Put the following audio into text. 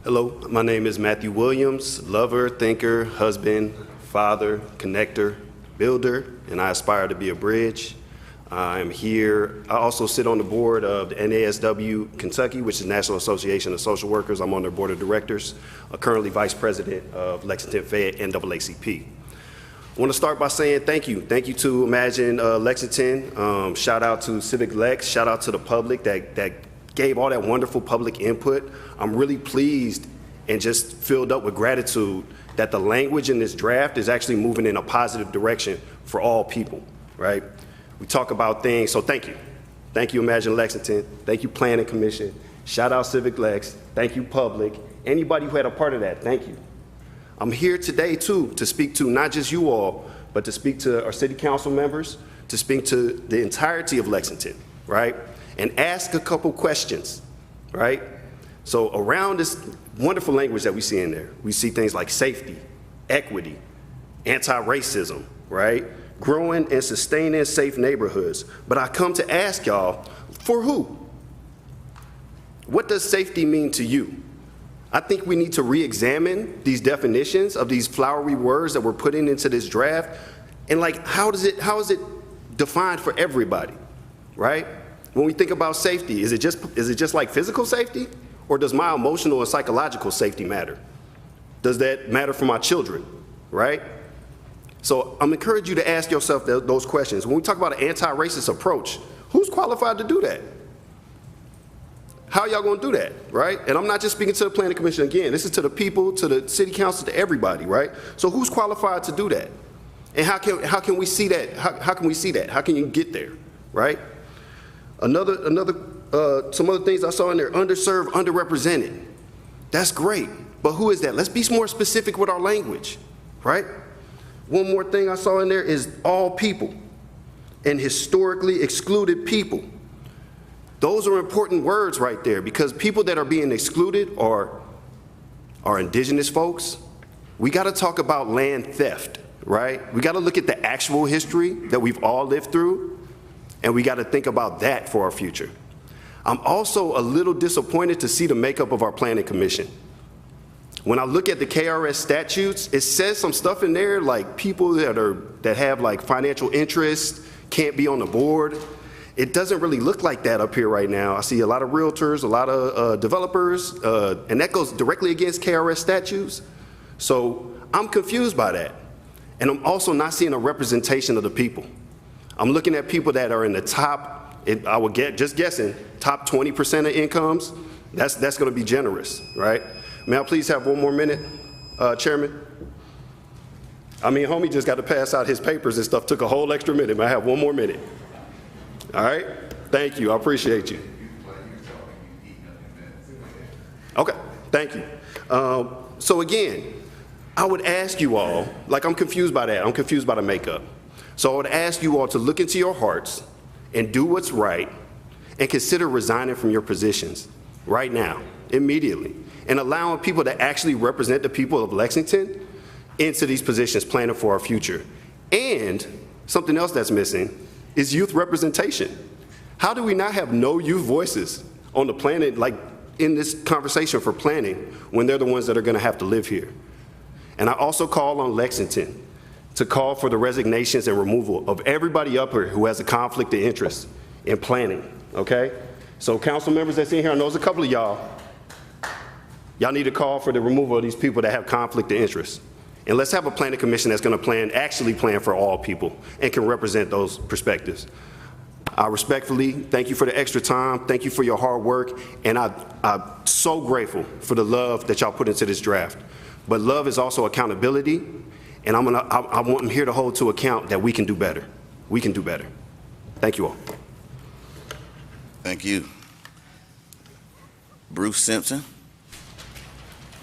Hello, my name is Matthew Williams, lover, thinker, husband, father, connector, builder, and I aspire to be a bridge. I'm here. I also sit on the board of the NASW Kentucky, which is National Association of Social Workers. I'm on their board of directors, currently vice president of Lexington Fayette NAACP. I want to start by saying thank you. Thank you to Imagine Lexington. Shout out to Civic Lex. Shout out to the public that gave all that wonderful public input. I'm really pleased and just filled up with gratitude that the language in this draft is actually moving in a positive direction for all people, right? We talk about things, so thank you. Thank you, Imagine Lexington. Thank you, Planning Commission. Shout out Civic Lex. Thank you, public. Anybody who had a part of that, thank you. I'm here today, too, to speak to not just you all, but to speak to our city council members, to speak to the entirety of Lexington, right? And ask a couple questions, right? So around this wonderful language that we see in there, we see things like safety, equity, anti-racism, right? Growing and sustaining safe neighborhoods. But I come to ask y'all, for who? What does safety mean to you? I think we need to re-examine these definitions of these flowery words that we're putting into this draft. And like, how is it defined for everybody, right? When we think about safety, is it just like physical safety? Or does my emotional and psychological safety matter? Does that matter for my children, right? So I'm encouraging you to ask yourself those questions. When we talk about an anti-racist approach, who's qualified to do that? How y'all gonna do that, right? And I'm not just speaking to the Planning Commission again. This is to the people, to the city council, to everybody, right? So who's qualified to do that? And how can we see that? How can we see that? How can you get there, right? Some other things I saw in there, underserved, underrepresented. That's great, but who is that? Let's be more specific with our language, right? One more thing I saw in there is all people and historically excluded people. Those are important words right there because people that are being excluded are indigenous folks. We gotta talk about land theft, right? We gotta look at the actual history that we've all lived through, and we gotta think about that for our future. I'm also a little disappointed to see the makeup of our Planning Commission. When I look at the KRS statutes, it says some stuff in there like people that have like financial interest can't be on the board. It doesn't really look like that up here right now. I see a lot of realtors, a lot of developers, and that goes directly against KRS statutes. So I'm confused by that. And I'm also not seeing a representation of the people. I'm looking at people that are in the top, I would get, just guessing, top 20% of incomes. That's gonna be generous, right? May I please have one more minute, Chairman? I mean, homie just got to pass out his papers and stuff, took a whole extra minute. May I have one more minute? All right, thank you, I appreciate you. Okay, thank you. So again, I would ask you all, like I'm confused by that, I'm confused by the makeup. So I would ask you all to look into your hearts and do what's right and consider resigning from your positions right now, immediately, and allowing people to actually represent the people of Lexington into these positions, planning for our future. And something else that's missing is youth representation. How do we not have no youth voices on the planet, like in this conversation for planning, when they're the ones that are gonna have to live here? And I also call on Lexington to call for the resignations and removal of everybody up here who has a conflict of interest in planning, okay? So council members that's in here, I know there's a couple of y'all need to call for the removal of these people that have conflict of interest. And let's have a planning commission that's going to actually plan for all people and can represent those perspectives. I respectfully thank you for the extra time. Thank you for your hard work. And I'm so grateful for the love that y'all put into this draft. But love is also accountability. And I'm here to hold to account that we can do better. We can do better. Thank you all. Thank you. Bruce Simpson.